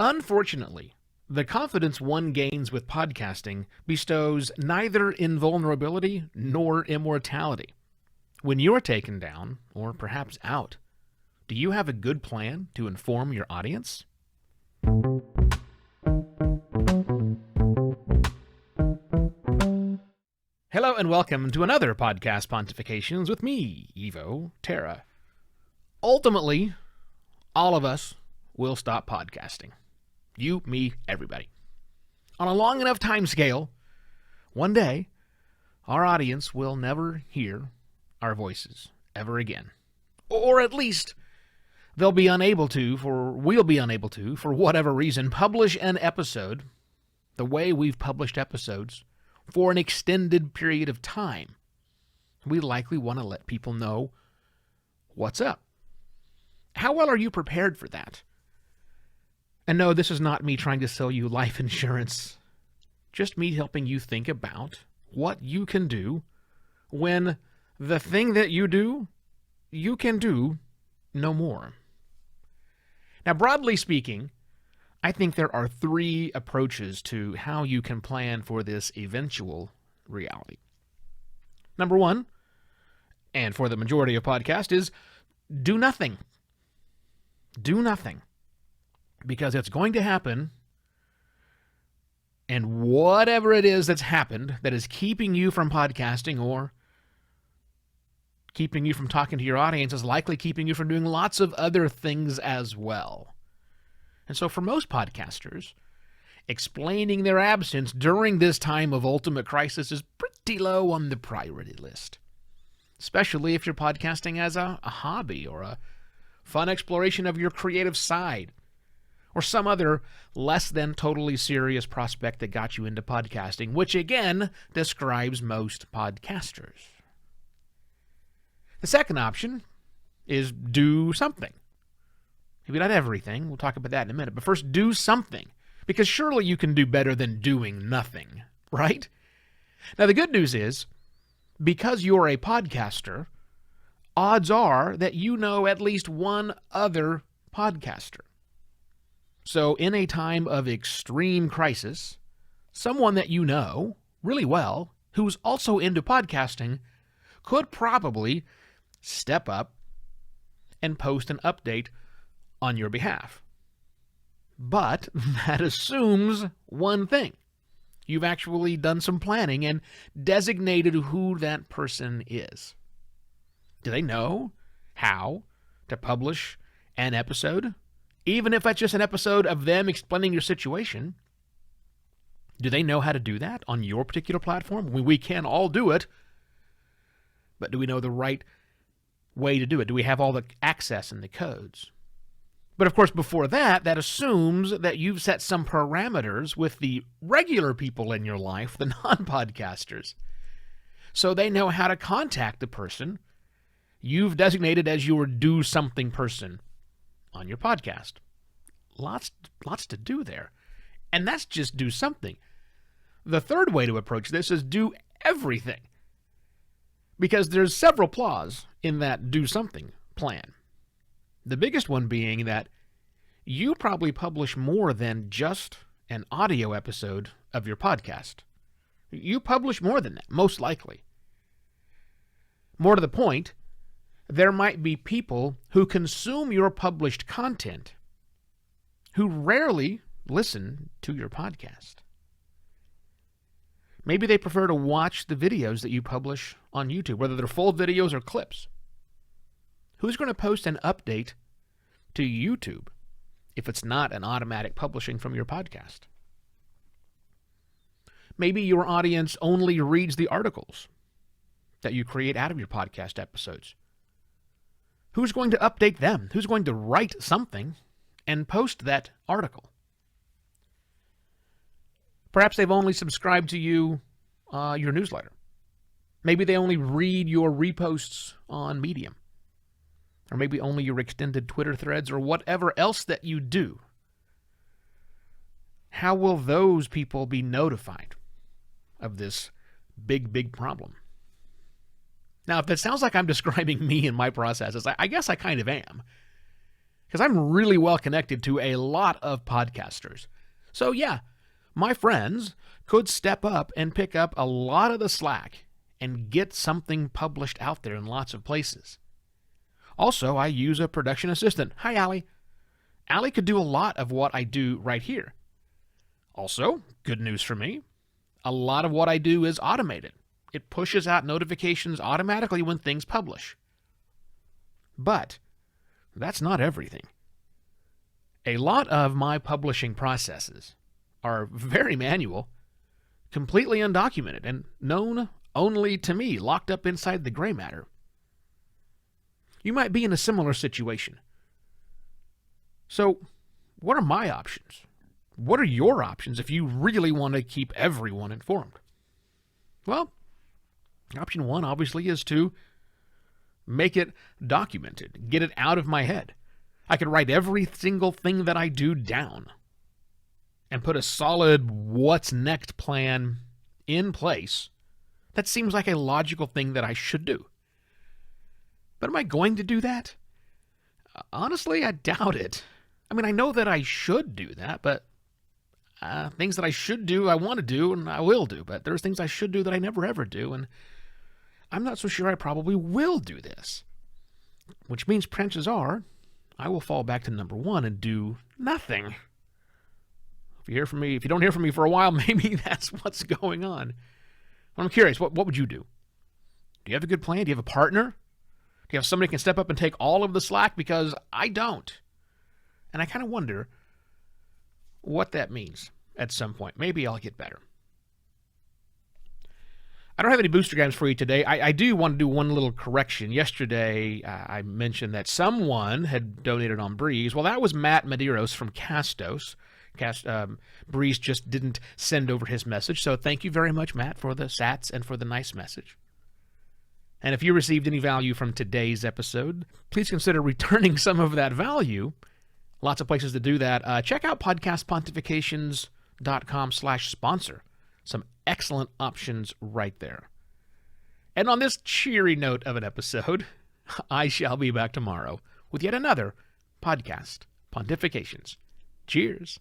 Unfortunately, the confidence one gains with podcasting bestows neither invulnerability nor immortality. When you're taken down, or perhaps out, do you have a good plan to inform your audience? Hello and welcome to another podcast Pontifications with me, Evo Terra. Ultimately, all of us will stop podcasting. You, me, everybody. On a long enough time scale, one day, our audience will never hear our voices ever again. Or at least, we'll be unable to, for whatever reason, publish an episode the way we've published episodes for an extended period of time. We likely want to let people know what's up. How well are you prepared for that? And no, this is not me trying to sell you life insurance. Just me helping you think about what you can do when the thing that you do, you can do no more. Now, broadly speaking, I think there are three approaches to how you can plan for this eventual reality. Number one, and for the majority of podcasts, is do nothing. Do nothing. Because it's going to happen, and whatever it is that's happened that is keeping you from podcasting or keeping you from talking to your audience is likely keeping you from doing lots of other things as well. And so for most podcasters, explaining their absence during this time of ultimate crisis is pretty low on the priority list, especially if you're podcasting as a hobby or a fun exploration of your creative side, or some other less than totally serious prospect that got you into podcasting, which again describes most podcasters. The second option is do something. Maybe not everything, we'll talk about that in a minute, but first do something, because surely you can do better than doing nothing, right? Now the good news is, because you're a podcaster, odds are that you know at least one other podcaster. So in a time of extreme crisis, someone that you know really well, who's also into podcasting, could probably step up and post an update on your behalf. But that assumes one thing. You've actually done some planning and designated who that person is. Do they know how to publish an episode? Even if that's just an episode of them explaining your situation, do they know how to do that on your particular platform? We can all do it, but do we know the right way to do it? Do we have all the access and the codes? But of course, before that assumes that you've set some parameters with the regular people in your life, the non-podcasters, so they know how to contact the person you've designated as your do-something person on your podcast. Lots to do there. And that's just do something. The third way to approach this is do everything. Because there's several flaws in that do something plan. The biggest one being that you probably publish more than just an audio episode of your podcast. You publish more than that, most likely. More to the point, there might be people who consume your published content who rarely listen to your podcast. Maybe they prefer to watch the videos that you publish on YouTube, whether they're full videos or clips. Who's going to post an update to YouTube if it's not an automatic publishing from your podcast? Maybe your audience only reads the articles that you create out of your podcast episodes. Who's going to update them? Who's going to write something and post that article? Perhaps they've only subscribed to you, your newsletter. Maybe they only read your reposts on Medium. Or maybe only your extended Twitter threads or whatever else that you do. How will those people be notified of this big problem? Now, if that sounds like I'm describing me and my processes, I guess I kind of am. because I'm really well connected to a lot of podcasters. So yeah, my friends could step up and pick up a lot of the slack and get something published out there in lots of places. Also, I use a production assistant. Hi, Allie. Allie could do a lot of what I do right here. Also, good news for me, a lot of what I do is automated. It pushes out notifications automatically when things publish. But that's not everything. A lot of my publishing processes are very manual, completely undocumented, and known only to me, locked up inside the gray matter. You might be in a similar situation. So, what are my options? What are your options if you really want to keep everyone informed? Well, option one obviously is to make it documented, get it out of my head. I could write every single thing that I do down and put a solid what's next plan in place. That seems like a logical thing that I should do. But am I going to do that? Honestly, I doubt it. I mean, I know that I should do that, but things that I should do, I want to do, and I will do. But there's things I should do that I never ever do, and I'm not so sure I probably will do this. Which means chances are I will fall back to number one and do nothing. If you don't hear from me for a while, maybe that's what's going on. I'm curious, what would you do? Do you have a good plan? Do you have a partner? Do you have somebody who can step up and take all of the slack? Because I don't. And I kind of wonder what that means at some point. Maybe I'll get better. I don't have any booster grams for you today. I do want to do one little correction. Yesterday, I mentioned that someone had donated on Breeze. Well, that was Matt Medeiros from Castos. Breeze just didn't send over his message. So thank you very much, Matt, for the sats and for the nice message. And if you received any value from today's episode, please consider returning some of that value. Lots of places to do that. Check out podcastpontifications.com/sponsor. Some excellent options right there. And on this cheery note of an episode, I shall be back tomorrow with yet another Podcast Pontifications. Cheers.